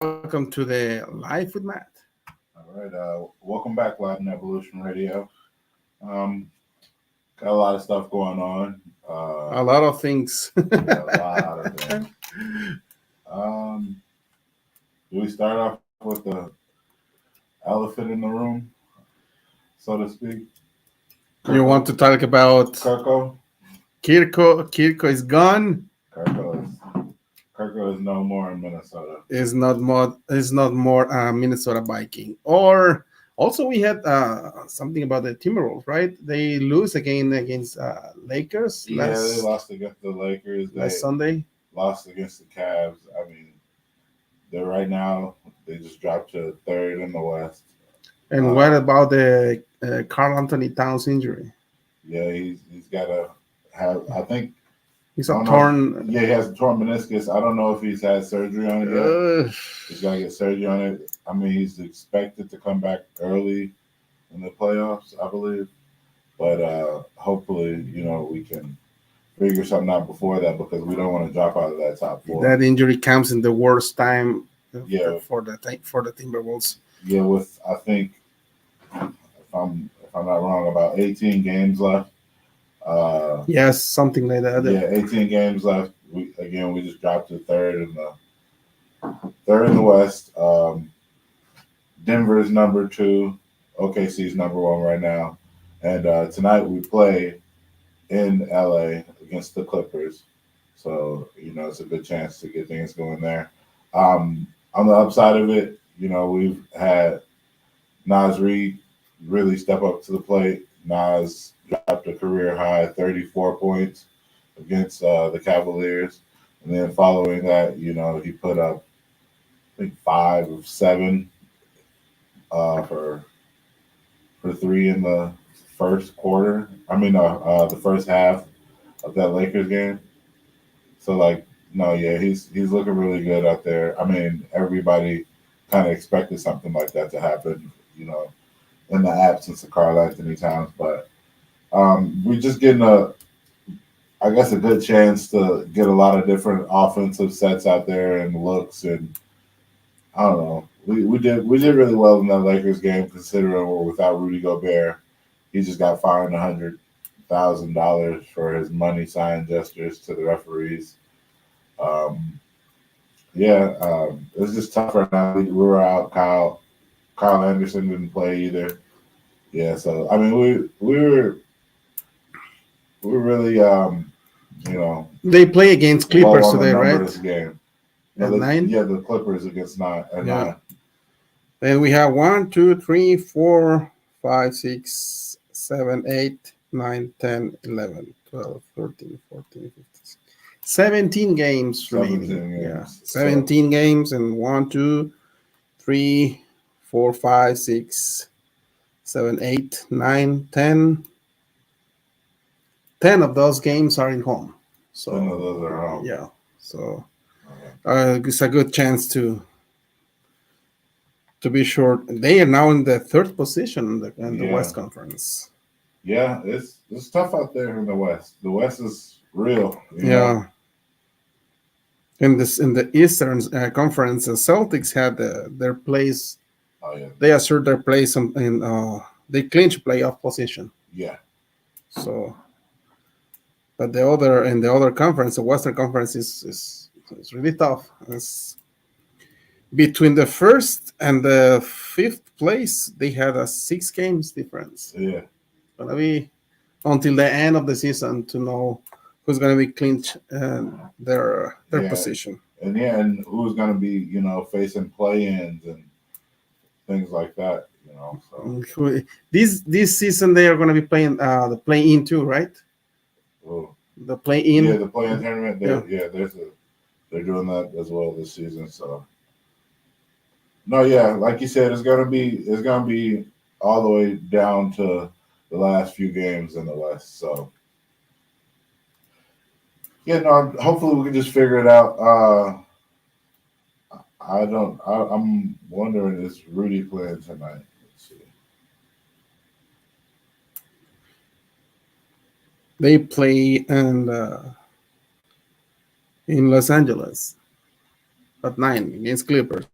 welcome to the Live with Matt. All right. Welcome back, Latin Evolution Radio. Um, got a lot of stuff going on. A lot of things. Yeah, a lot of things. Um, do we start off with the elephant in the room, so to speak? You want to talk about Kirko? Kirko? Kirko is gone. Kirko is no more in Minnesota. Is not more Minnesota Viking. Or also we had something about the Timberwolves, right? They lose again against Lakers Yeah, they lost against the Lakers. They last Sunday. lost against the Cavs. I mean, they're right now. They just dropped to third in the West. And what about the Carl Anthony Towns injury? Yeah, he's got to have. I think He's I a don't know. torn. Yeah, he has a torn meniscus. I don't know if he's had surgery on it yet. He's got to get surgery on it. I mean, he's expected to come back early in the playoffs, I believe. But hopefully, we can figure something out before that because we don't want to drop out of that top four. That injury comes in the worst time Yeah. for the Timberwolves. Yeah, with I think if I'm not wrong, about 18 games left. Yes, something like that. Yeah, 18 games left. We just dropped to third in the West. Denver is number 2. OKC is number 1 right now. And tonight we play in LA against the Clippers. So, it's a good chance to get things going there. On the upside of it, we've had Naz Reid really step up to the plate. Naz dropped a career high 34 points against the Cavaliers. And then following that, he put up, I think, 5 of 7 for 3 in the first quarter. The first half of that Lakers game. So, he's looking really good out there. I mean, everybody kind of expected something like that to happen, in the absence of Karl Anthony Towns. But we're just getting a good chance to get a lot of different offensive sets out there and looks, and I don't know. We did really well in that Lakers game considering we're without Rudy Gobert. He just got fined $100,000 for his money sign gestures to the referees. It's just tough right now. We were out. Kyle Anderson didn't play either. Yeah, so I mean we're really They play against Clippers today, right? This game. At 9? Yeah, the Clippers against 9 at 9. Then we have 1, 2, 3, 4, 5, 6, 7, 8, 9, 10, 11, 12, 13, 14, 15, 17 games remaining. 17 games. Yeah, 17 games, and 1, 2, 3, 4, 5, 6, 7, 8, 9, 10. 10 of those games are in home. So 10 of those are home. Yeah. So it's a good chance to be sure. They are now in the 3rd position in the West Conference. Yeah, it's tough out there in the West. The West is real. Yeah. In the Eastern Conference, the Celtics had their place. Oh yeah. They assert their place in they clinch playoff position. Yeah. So, but in the other conference, the Western Conference is really tough. It's between the 1st and the 5th place, they had a 6 games difference. Yeah. Gonna be until the end of the season to know who's gonna be clinch their position. And who's gonna be facing play-ins and things like that. So this season they are gonna be playing the play-in too, right? Oh. The play-in. Yeah, the play-in tournament. They're doing that as well this season. So no, yeah, like you said, it's gonna be all the way down to the last few games in the West. So yeah, no, hopefully we can just figure it out. I'm wondering, is Rudy playing tonight? Let's see. They play in Los Angeles at 9 against Clippers.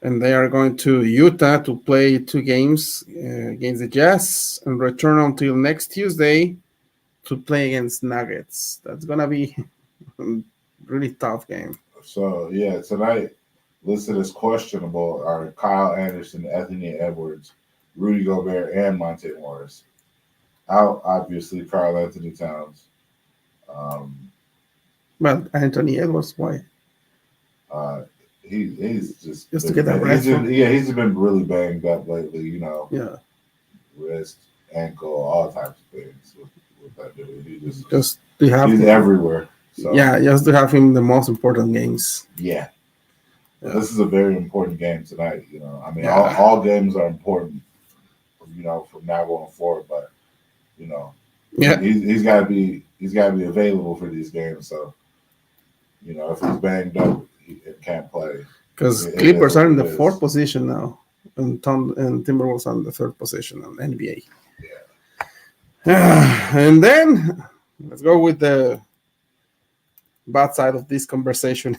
And they are going to Utah to play 2 games against the Jazz and return until next Tuesday to play against Nuggets. That's gonna be a really tough game. So yeah, tonight listed as questionable are Kyle Anderson, Anthony Edwards, Rudy Gobert, and Monte Morris. Out, obviously, Carl Anthony Towns. Um, Well, Anthony Edwards, why? uh, he's Just to get a he's rest. he's been really banged up lately. You know, Yeah, wrist, ankle, all types of things with that dude. just to have he's him. everywhere. So Yeah, just to have him the most important games. yeah. Yeah. This is a very important game tonight. You know, I mean, Yeah. all games are important. You know, from now going forward, but you know, Yeah, he's got to be available for these games. So you know, if he's banged up, he can't play. because It Clippers is are in what the it is. fourth position now, and Timberwolves are in the third position on NBA. Yeah. And then let's go with the bad side of this conversation.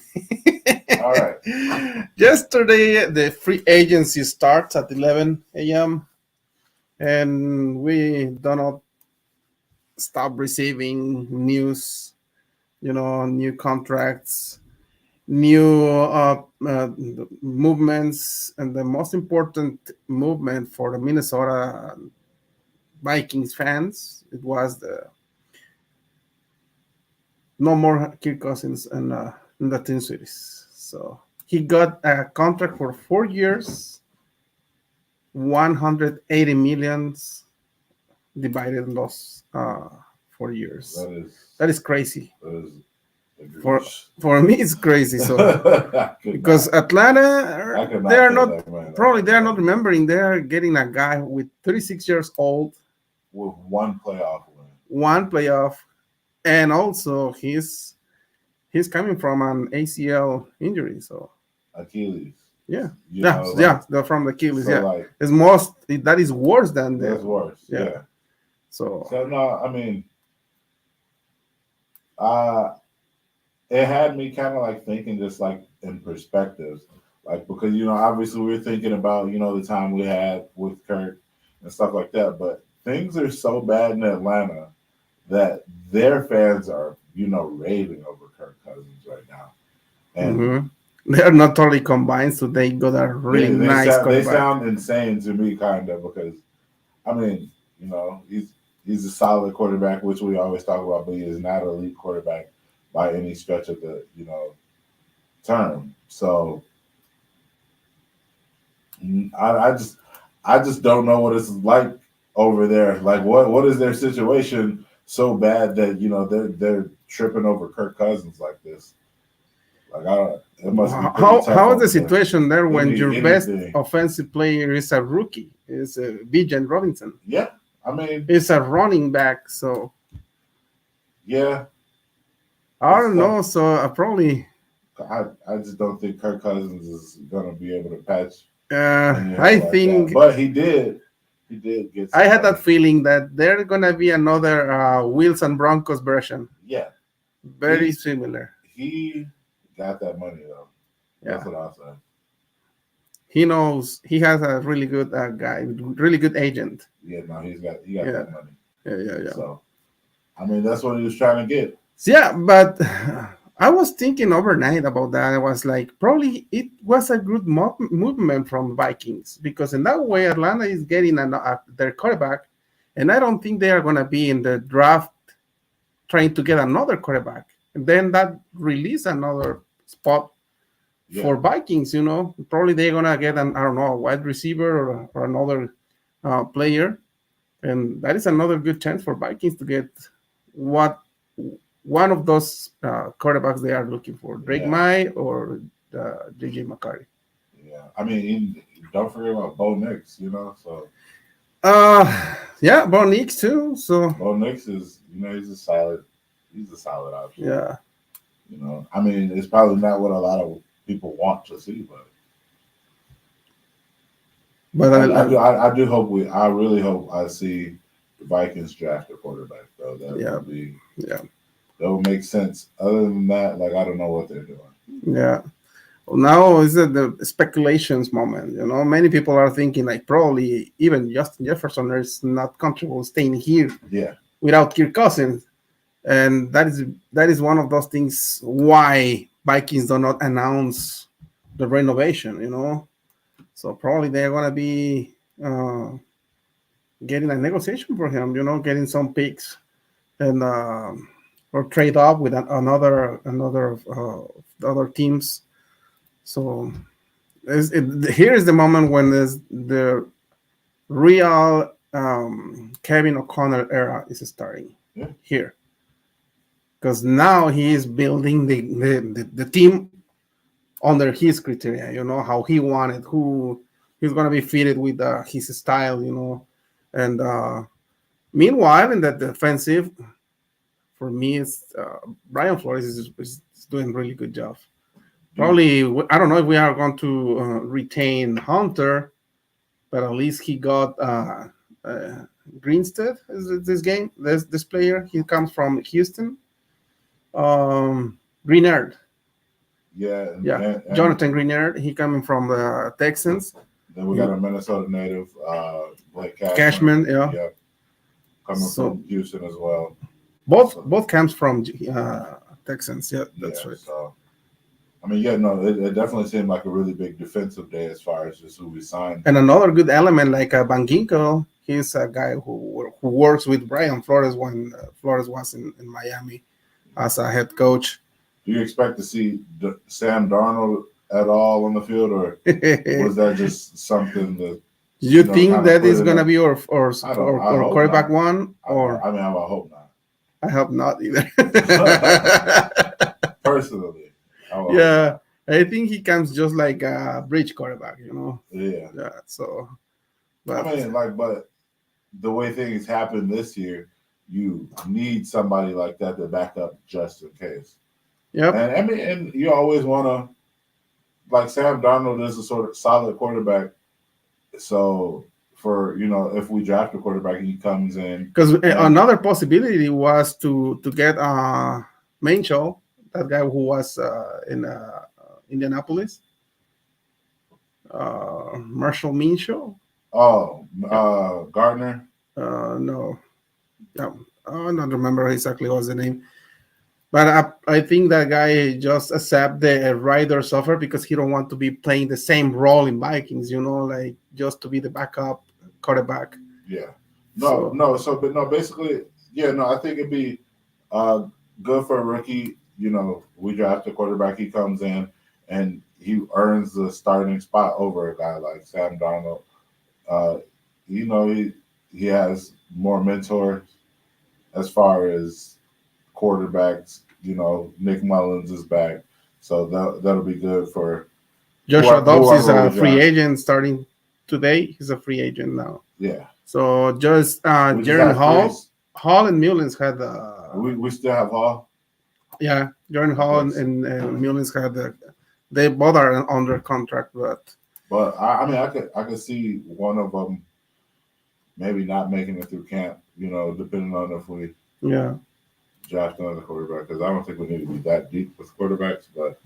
All right. Yesterday, the free agency starts at 11 a.m. and we do not stop receiving news, new contracts, new movements, and the most important movement for the Minnesota Vikings fans, it was the no more Kirk Cousins in the Twin Cities. So he got a contract for 4 years, 180 millions divided in those 4 years. That is crazy. For me, it's crazy. So because Atlanta, they are not remembering. They are getting a guy with 36 years old with one playoff, and also he's coming from an ACL injury. So Achilles. Yeah, know, from the Achilles. So that is worse than that. That's worse. Yeah. So no, I mean, it had me kind of like thinking just like in perspectives, like because obviously we were thinking about the time we had with Kirk and stuff like that, but things are so bad in Atlanta that their fans are raving over Kirk Cousins right now, and they are not totally combined, so they got a really nice. They sound insane to me, kind of, because I mean, he's a solid quarterback, which we always talk about, but he is not an elite quarterback by any stretch of the term. So I just don't know what it's like over there. Like what is their situation so bad that they're tripping over Kirk Cousins like this? Like it must be how is the situation there when your best offensive player is a rookie, is Bijan Robinson? Yeah, I mean it's a running back, so yeah. I don't know. So I just don't think Kirk Cousins is gonna be able to patch. I think, but he did. He did get. I had that feeling that there's gonna be another Wilson Broncos version. Yeah, very similar. He got that money though. Yeah. That's what I'll say. He knows he has a really good guy, really good agent. Yeah, no, he got that money. Yeah. So, I mean, that's what he was trying to get. Yeah, but I was thinking overnight about that. I was like, probably it was a good movement from Vikings, because in that way, Atlanta is getting their quarterback, and I don't think they are going to be in the draft trying to get another quarterback. And then that release another spot for Vikings. Probably they're going to get a wide receiver or another player, and that is another good chance for Vikings to get one of those quarterbacks they are looking for, Drake May or JJ McCarthy. Yeah, I mean, don't forget about Bo Nix, so. Yeah, Bo Nix too. So Bo Nix is, he's a solid option. Yeah. I mean, it's probably not what a lot of people want to see, but I do hope I really hope I see the Vikings draft a quarterback though. That would be that would make sense. Other than that, like I don't know what they're doing. Yeah. now is the speculations moment. Many people are thinking like probably even Justin Jefferson is not comfortable staying here Yeah, without Kirk Cousins, and that is one of those things why Vikings do not announce the renovation. So probably they're gonna be getting a negotiation for him. Getting some picks and or trade up with another other teams. So here is the moment when the real Kevin O'Connell era is starting yeah, here, because now he is building the team under his criteria. How he wanted, who he's gonna be fitted with his style. And meanwhile, in the defensive, for me, it's Brian Flores is doing a really good job. you, Probably, I don't know if we are going to retain Hunter, but at least he got Greenstead. Is it this game? This player, he comes from Houston. Greenard, yeah, yeah, and Jonathan Greenard. He coming from the Texans. then we got a Minnesota native, Blake Cashman. Cashman, yeah. Yep, coming So from Houston as well. both comes from Texans. Yeah, Yeah, that's right. so I mean, yeah, no, it definitely seemed like a really big defensive day as far as just who we signed. And another good element like Van Ginkel, he's a guy who works with Brian Flores when Flores was in Miami as a head coach. Do you expect to see Sam Darnold at all on the field, or was that just something that You know, think kinda that put is in gonna a- be or I hope quarterback not. one, or I mean, I hope not. I hope not either. Personally, I would hope Yeah, I think he comes just like a bridge quarterback. not. Yeah, Yeah. So, I but mean, but the way things happen this year, you need somebody like that to back up just in case. yep. And I mean, and you always want to, like Sam Darnold is a sort of solid quarterback. So if we draft a quarterback, he comes in. Because and another possibility was to get Mancho, that guy who was in Indianapolis, Marshall Minshew. Gardner. No, yeah, I don't remember exactly what's the name. But I think that guy just accept the Riders offer because he don't want to be playing the same role in Vikings. Like just to be the backup quarterback. Yeah. So- But no, basically, yeah, no, I think it'd be good for a rookie. We draft a quarterback, he comes in and he earns the starting spot over a guy like Sam Darnold. He has more mentors as far as quarterbacks. Nick Mullins is back, so that'll be good for Joshua Dobbs is whoever a we free draft. agent starting today. He's a free agent now. Yeah. So just We just Jaren have Hall and Mullins had we still have Hall. yeah, Jaren Hall Okay. and Mullins had they both are under contract, but But I mean, I could see one of them maybe not making it through camp. Depending on if we yeah. draft another quarterback, because I don't think we need to be that deep with quarterbacks. But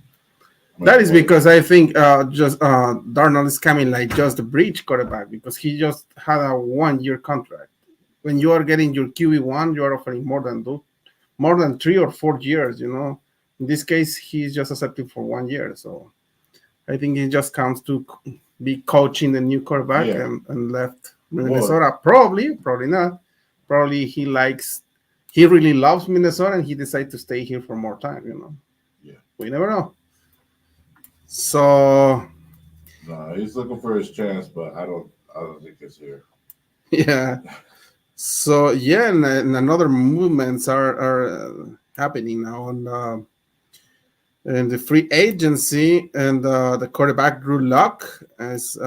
That is because I think just Darnold is coming like just a bridge quarterback because he just had a 1-year contract. When you are getting your QB1, you are offering more than 3 or 4 years. In this case, he's just accepting for 1 year. So I think he just comes to be coaching the new quarterback Yeah. and left Minnesota. Probably not. Probably he really loves Minnesota and he decided to stay here for more time. Yeah. We never know. So no, he's looking for his chance, but I don't think it's here. yeah. So yeah, and another movements are happening now in the free agency, and the quarterback Drew Lock is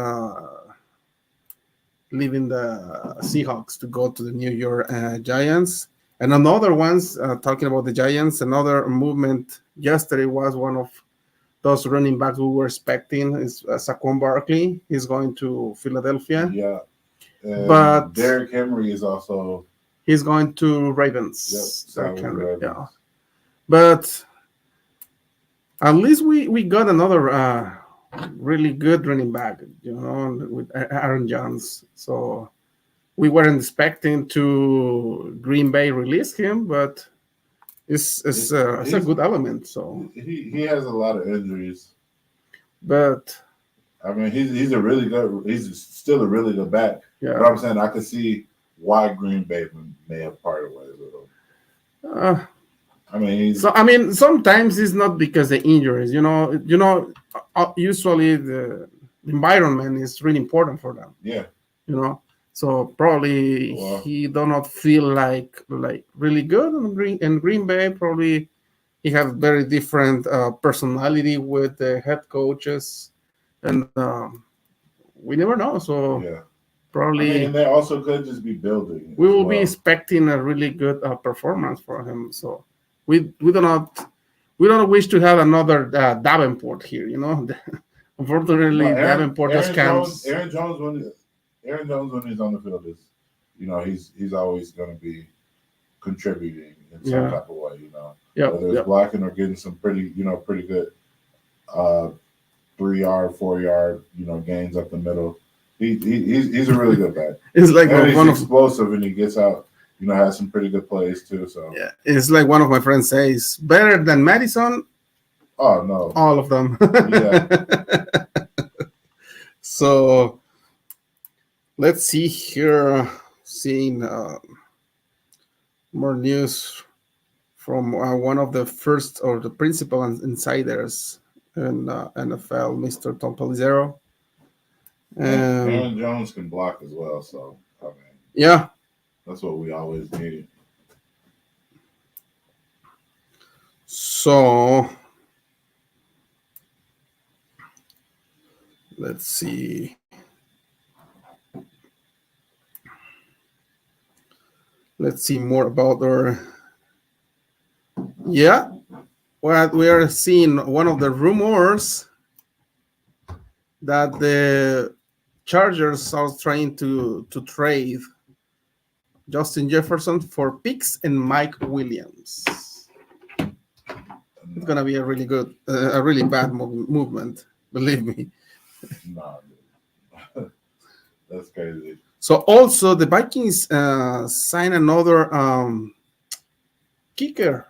leaving the Seahawks to go to the New York Giants. And another one's talking about the Giants. Another movement yesterday was one of those running backs we were expecting is Saquon Barkley. He's going to Philadelphia. Yeah. And But Derrick Henry is also he's going to Ravens. signed with the Derrick Henry, Ravens. yeah. But At least we got another really good running back, with Aaron Jones. So we weren't expecting to Green Bay release him, but it's a He's good element. So, he has a lot of injuries. but I mean, he's a really good. He's still a really good back. But yeah, I'm saying I could see why Green Bay may have parted ways with him. uh, I mean, he's so I mean, sometimes it's not because the injuries. Usually the environment is really important for them. yeah. So probably Well, he do not feel like really good in Green Bay. Probably he has very different personality with the head coaches, and we never know. So yeah. I mean, and probably they also could just be building we as will be well. expecting a really good performance for him. So we do not we don't wish to have another Davenport here. No, Unfortunately, Davenport just comes. Aaron Jones when he's on the field is, he's always going to be contributing in some Yeah. type of way. Yep. Whether it's Yep. blocking or getting some pretty good uh 3 yard, 4 yard, gains up the middle. He's a really good back, It's like and he's one of explosive, and he gets out. Has some pretty good plays too. So, yeah, it's like one of my friends says, better than Madison, oh no, all of them. yeah, So let's see here, seeing more news from one of the first or the principal insiders in NFL, Mr. Tom Pelissero. and Um, Aaron Jones can block as well. So I mean, yeah, that's what we always needed. so let's see. Let's see more about our. Yeah, what we are seeing, one of the rumors that the Chargers are trying to trade Justin Jefferson for picks and Mike Williams. It's No, gonna be a really good, a really bad movement, believe me. no, that's crazy. So also the Vikings sign another kicker.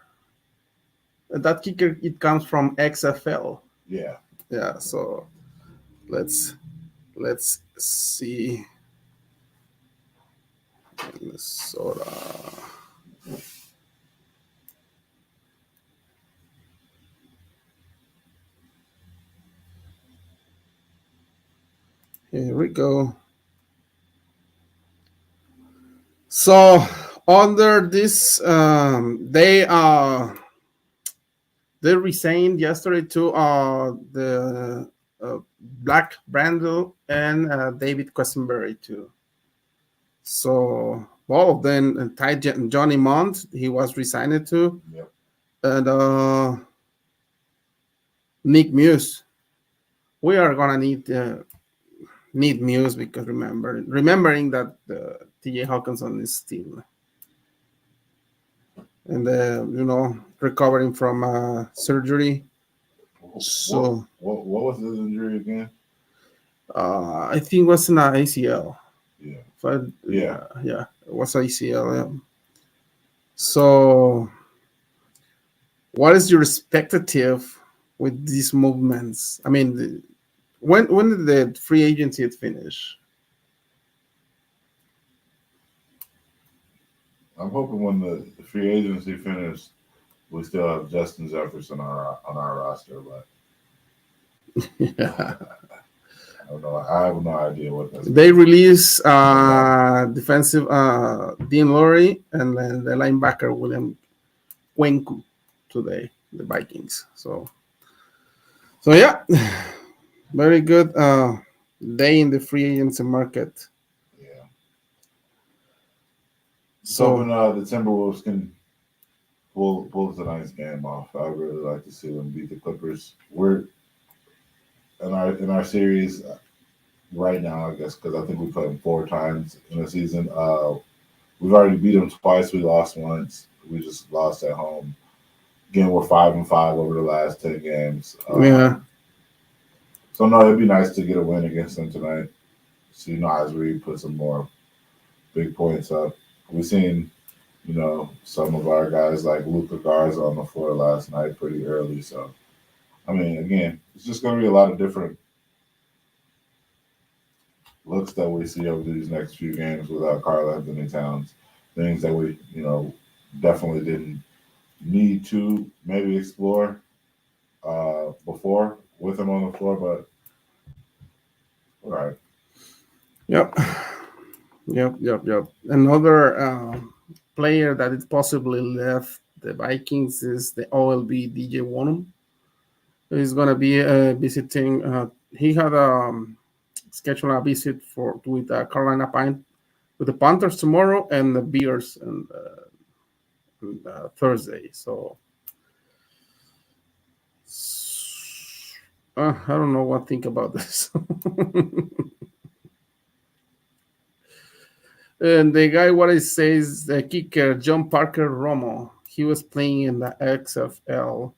That kicker, it comes from XFL. Yeah, Yeah. So let's see. Minnesota. Here we go. So under this, they resigned yesterday to the Black Brandel and David Questenberry too. So all of them, Johnny Mont, he was resigned to, yep. and Nick Muse. We are gonna need Muse because remembering that T.J. Hawkinson is still and recovering from surgery. So What was his injury again? I think it was an ACL. Yeah, But yeah. yeah, it was ACL. Yeah. So what is your expectative with these movements? I mean, when did the free agency finish? I'm hoping when the free agency finished, we still have Justin Jefferson on our roster, but Yeah. I don't know. I have no idea what that's. They release defensive Dean Lowry and then the linebacker William Wenku today, the Vikings. So yeah, very good day in the free agency market. Yeah. So So when the Timberwolves can pull tonight's game off, I would really like to see them beat the Clippers. We're in our series right now, I guess, because I think we played them 4 times in the season. We've already beat them twice. We lost once. We just lost at home. Again, we're 5-5 over the last 10 games. Yeah. So no, it'd be nice to get a win against them tonight. See Nas Reed put some more big points up. We've seen, some of our guys like Luka Garza on the floor last night pretty early. So I mean, again, it's just going to be a lot of different looks that we see over these next few games without Karl Anthony Towns. Things that we, definitely didn't need to maybe explore before with him on the floor, but all right. Yep. Another player that is possibly left the Vikings is the OLB DJ Wonnum. He's going to be visiting. He had scheduled a visit with Carolina Pine with the Panthers tomorrow and the Bears and Thursday. So I don't know what to think about this. And the guy, what he says, the kicker, John Parker Romo, he was playing in the XFL.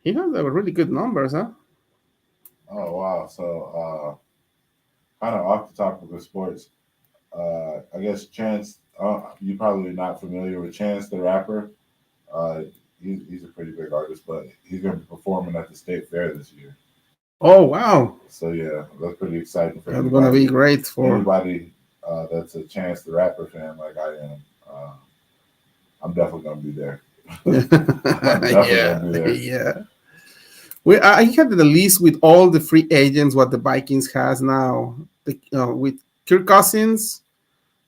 He has really good numbers, huh? Oh, wow. So, kind of off the topic of sports, I guess Chance, you're probably not familiar with Chance the Rapper. He's a pretty big artist, but he's going to be performing at the State Fair this year. Oh, wow. So, yeah, that's pretty exciting for That's going to be great for anybody that's a Chance the Rapper fan like I am. I'm definitely going to be there. Yeah. I had the list with all the free agents what the Vikings has now. With Kirk Cousins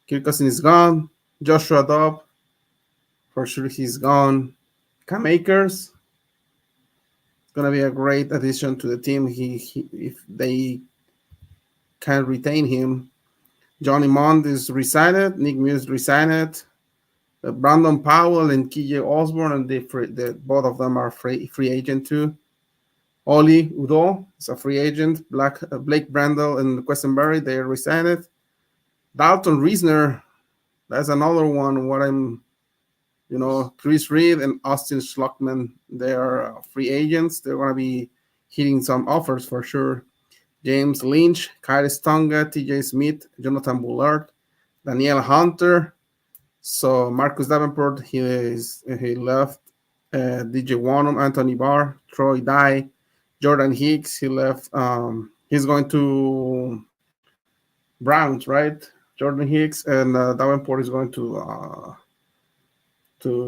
is gone. Joshua Dobbs, for sure he's gone. Cam Akers, it's gonna be a great addition to the team. He if they can retain him. Johnny Mond is resigned. Nick Muse resigned. Brandon Powell and KJ Osborne, and both of them are free agent too. Oli Udo is a free agent. Blake Brandel and Questenberry, they resigned. Dalton Reisner, that's another one. Chris Reed and Austin Schlockman, they are free agents. They're going to be hitting some offers for sure. James Lynch, Kyle Stonga, TJ Smith, Jonathan Bullard, Daniel Hunter. So Marcus Davenport, he left. DJ Wonnum, Anthony Barr, Troy Dye, Jordan Hicks, he left. He's going to Browns, right? Jordan Hicks, and Davenport is going to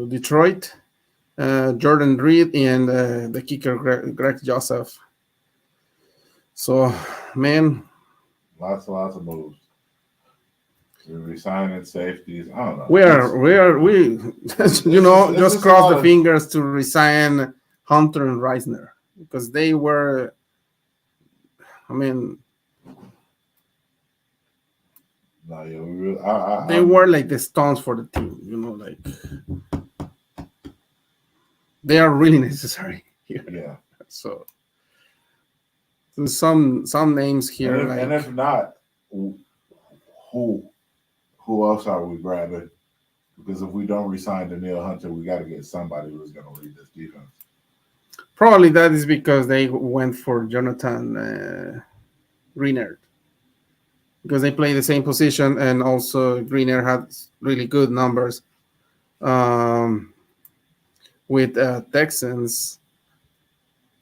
Detroit. Jordan Reed and the kicker Greg Joseph. So, man, lots of moves. We're resigning safeties. I don't know. We just cross the fingers to resign Hunter and Reisner because they were. I mean, no, yeah, they were like the stones for the team. Like they are really necessary here. Yeah. So some names here, and if not, who else are we grabbing? Because if we don't resign Danielle Hunter, we got to get somebody who's going to lead this defense. Probably that is because they went for Jonathan Greenard. Because they play the same position, and also Greenard had really good numbers with Texans.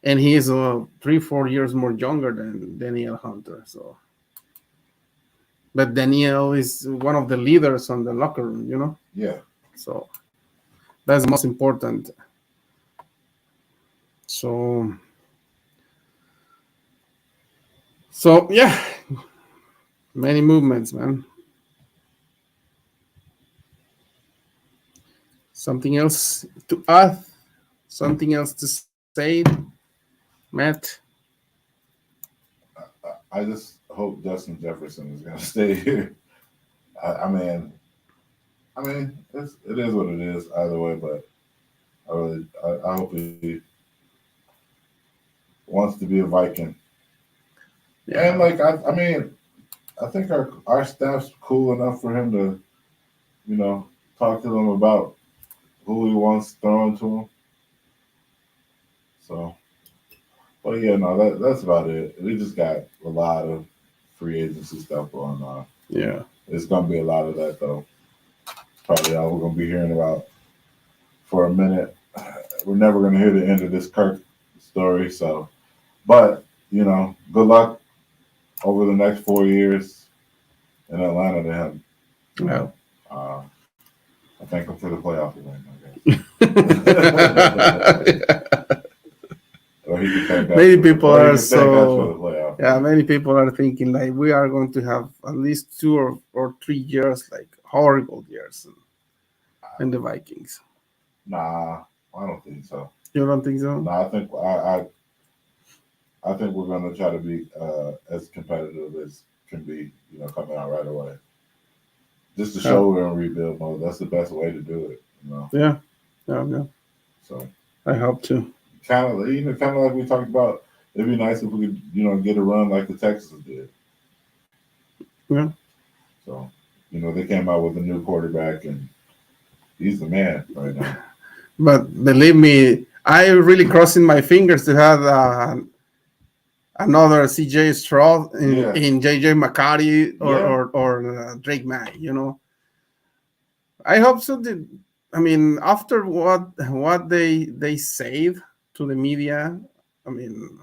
And he is 3-4 years more younger than Danielle Hunter. So. But Danielle is one of the leaders on the locker room, Yeah. So that's the most important. So yeah, many movements, man. Something else to add? Something else to say, Matt? I just hope Justin Jefferson is going to stay here. I mean, it is what it is either way, but I hope he wants to be a Viking. Yeah. And I think our staff's cool enough for him to, talk to them about who he wants thrown to him. So, but yeah, no, that's about it. We just got a lot of free agency stuff going on. Yeah. It's gonna be a lot of that though. Probably all we're gonna be hearing about for a minute. We're never gonna hear the end of this Kirk story. So, but good luck over the next 4 years in Atlanta to him. Yeah. I thank him for the playoff win, I guess. Or he can thank us Many for people or he are can thank us for so. the playoff Yeah, win. many people are thinking like we are going to have at least 2 or 3 years, like horrible years in the Vikings. Nah, I don't think so. You don't think so? Nah, I think we're gonna try to be as competitive as can be, coming out right away. Just to show we're in rebuild mode. That's the best way to do it, Yeah. So I hope to. kind of like we talked about. It'd be nice if we could, get a run like the Texans did. Yeah. So, they came out with a new quarterback, and he's the man right now. But believe me, I really crossing my fingers to have another CJ Stroud in JJ McCarty or Drake May. I hope so. I mean, after what they said to the media, I mean,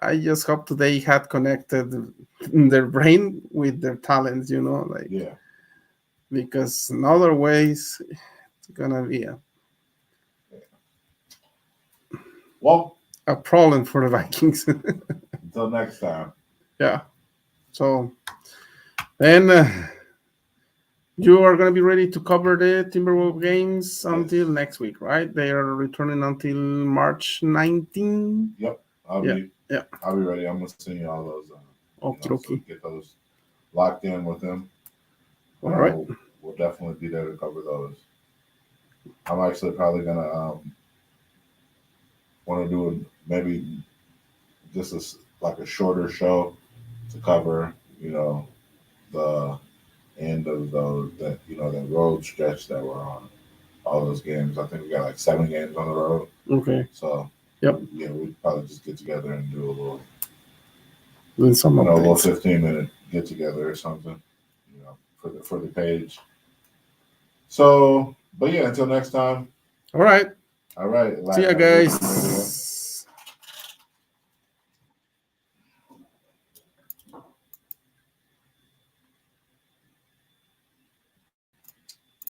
I just hope they had connected their brain with their talents. Because in other ways, it's gonna be a problem for the Vikings. Until next time. Yeah. So then you are going to be ready to cover the Timberwolves games until next week, right? They are returning until March 19. Yep. I'll be ready. I'm going to send you all those. So get those locked in with them. All right. We'll definitely be there to cover those. I'm actually probably going to want to do maybe just a shorter show to cover, the end of that road stretch that we're on. All those games. I think we got like 7 games on the road. Okay. So we'd probably just get together and do a little, a little 15-minute get together or something, for the page. So, but yeah, until next time. All right. All right. See ya, guys.